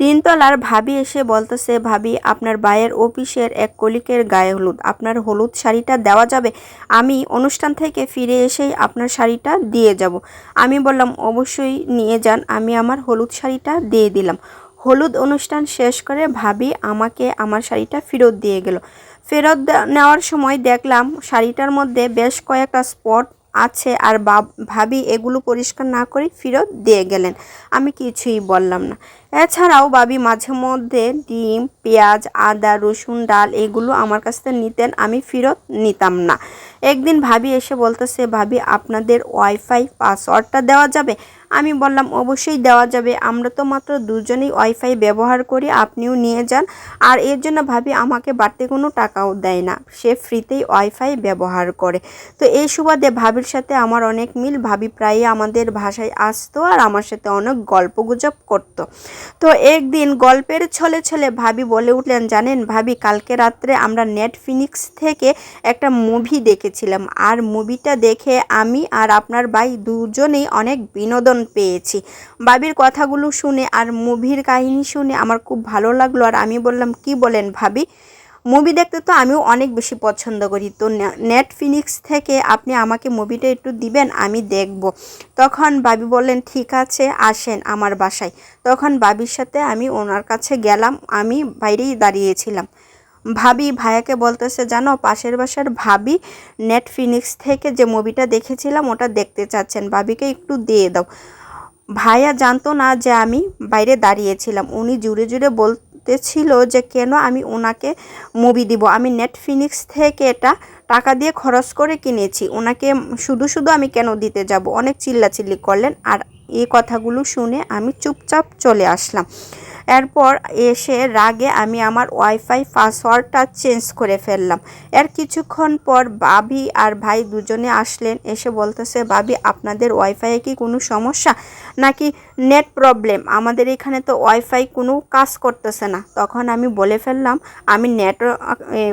তিনতলার ভাবি এসে বলতেছে, ভাবি আপনার ভাইয়ের অফিসের এক কলিকের গায়ে হলুদ, আপনার হলুদ শাড়িটা দেওয়া যাবে? আমি অনুষ্ঠান থেকে ফিরে এসেই আপনার শাড়িটা দিয়ে যাব। আমি বললাম অবশ্যই নিয়ে যান। আমি আমার হলুদ শাড়িটা দিয়ে দিলাম। হলুদ অনুষ্ঠান শেষ করে ভাবি আমাকে আমার শাড়িটা ফেরত দিয়ে গেল। ফেরত নেওয়ার সময় দেখলাম শাড়িটার মধ্যে বেশ কয়েকটা স্পট আছে, আর ভাবি এগুলো পরিষ্কার না করে ফেরত দিয়ে গেলেন। আমি কিছুই বললাম না। এছাড়াও ভাবি মাঝে মধ্যে ডিম, পেঁয়াজ, আদা, রসুন, ডাল এগুলো আমার কাছ থেকে নিতেন, আমি ফেরত নিতাম না। একদিন ভাবি এসে বলতেছে, ভাবি আপনাদের ওয়াইফাই পাসওয়ার্ডটা দেওয়া যাবে? আমি বললাম অবশ্যই দেওয়া যাবে, আমরা তো মাত্র দুজনেই ওয়াইফাই ব্যবহার করি, আপনিও নিয়ে যান। আর এর জন্য ভাবি আমাকে বাড়তি কোনো টাকাও দেয় না, সে ফ্রিতেই ওয়াইফাই ব্যবহার করে। তো এই সুবাদে ভাবির সাথে আমার অনেক মিল। ভাবি প্রায়ই আমাদের ভাষায় আসতো আর আমার সাথে অনেক গল্পগুজব করতো। তো একদিন গল্পের ছলে ছলে ভাবি বলে উঠলেন, জানেন ভাবি, কালকে রাত্রে আমরা নেটফ্লিক্স থেকে একটা মুভি দেখেছিলাম, আর মুভিটা দেখে আমি আর আপনার ভাই দুজনেই অনেক বিনোদন পেয়েছি। ভাবির কথাগুলো শুনে আর মুভির কাহিনী শুনে আমার খুব ভালো লাগলো। আর আমি বললাম, কি বলেন ভাবি, মুভি দেখতে তো আমিও অনেক বেশি পছন্দ করি, তো নেটফ্লিক্স থেকে আপনি আমাকে মুভিটা একটু দিবেন, আমি দেখব। তখন ভাবি বললেন, ঠিক আছে আসেন আমার বাসায়। তখন ভাবির সাথে আমি ওনার কাছে গেলাম, আমি বাইরেই দাঁড়িয়েছিলাম। ভাবি ভাইয়াকে বলতেছে, জানো পাশের বাসার ভাবি নেটফ্লিক্স থেকে যে মুভিটা দেখেছিলাম ওটা দেখতে চাচ্ছেন, ভাবিকে একটু দিয়ে দাও। ভাইয়া জানতো না যে আমি বাইরে দাঁড়িয়েছিলাম। উনি জুড়ে জুড়ে বলতেছিল যে কেন আমি ওনাকে মুভি দিব, আমি নেটফ্লিক্স থেকে এটা টাকা দিয়ে খরচ করে কিনেছি, ওনাকে শুধু শুধু আমি কেন দিতে যাব। অনেক চিল্লাচিল্লি করলেন, আর এই কথাগুলো শুনে আমি চুপচাপ চলে আসলাম। এরপর এসে রাগে আমি আমার ওয়াইফাই পাসওয়ার্ডটা চেঞ্জ করে ফেললাম। এর কিছুক্ষণ পর ভাবি আর ভাই দুজনে আসলেন, এসে বলতেছে, ভাবি আপনাদের ওয়াইফাইয়ে কি কোনো সমস্যা নাকি নেট প্রবলেম? আমাদের এখানে তো ওয়াইফাই কোনো কাজ করতেছে না। তখন আমি বলে ফেললাম, আমি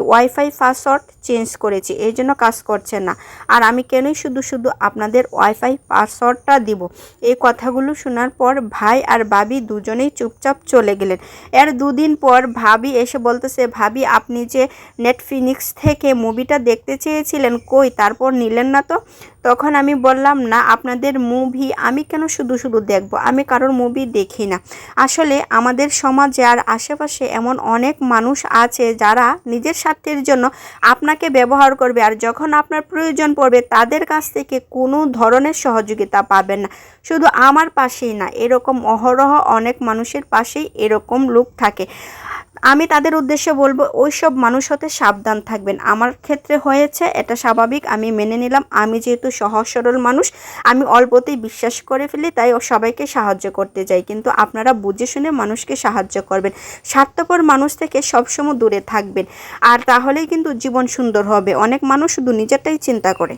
ওয়াইফাই পাসওয়ার্ড চেঞ্জ করেছি, এই জন্য কাজ করছে না, আর আমি কেনই শুধু শুধু আপনাদের ওয়াইফাই পাসওয়ার্ডটা দিব। এই কথাগুলো শোনার পর ভাই আর ভাবি দুজনেই চুপচাপ চলে গেলেন। এর দুদিন পর ভাবি এসে বলতেছে, ভাবি আপনি যে নেটফ্লিক্স থেকে মুভিটা দেখতে চেয়েছিলেন, কই তারপর নিলেন না তো? তখন আমি বললাম, না আপনাদের মুভি আমি কেন শুধু শুধু দেখব, আমি কারোর মুভি দেখি না। আসলে আমাদের সমাজে আর আশেপাশে এমন অনেক মানুষ আছে যারা নিজের স্বার্থের জন্য আপনাকে ব্যবহার করবে, আর যখন আপনার প্রয়োজন পড়বে তাদের কাছ থেকে কোনো ধরনের সহযোগিতা পাবেন না। শুধু আমার পাশেই না, এরকম অহরহ অনেক মানুষের পাশেই এরকম লোক থাকে। আমি তাদের উদ্দেশ্যে বলবো, ওই সব মানুষ হতে সাবধান থাকবেন। আমার ক্ষেত্রে হয়েছে, এটা স্বাভাবিক, আমি মেনে নিলাম। আমি যেহেতু সহজ সরল মানুষ, আমি অল্পতেই বিশ্বাস করে ফেলি, তাই সবাইকে সাহায্য করতে যাই। কিন্তু আপনারা বুঝে শুনে মানুষকে সাহায্য করবেন, স্বার্থপর মানুষ থেকে সবসময় দূরে থাকবেন, আর তাহলেই কিন্তু জীবন সুন্দর হবে। অনেক মানুষ শুধু নিজেরটাই চিন্তা করে।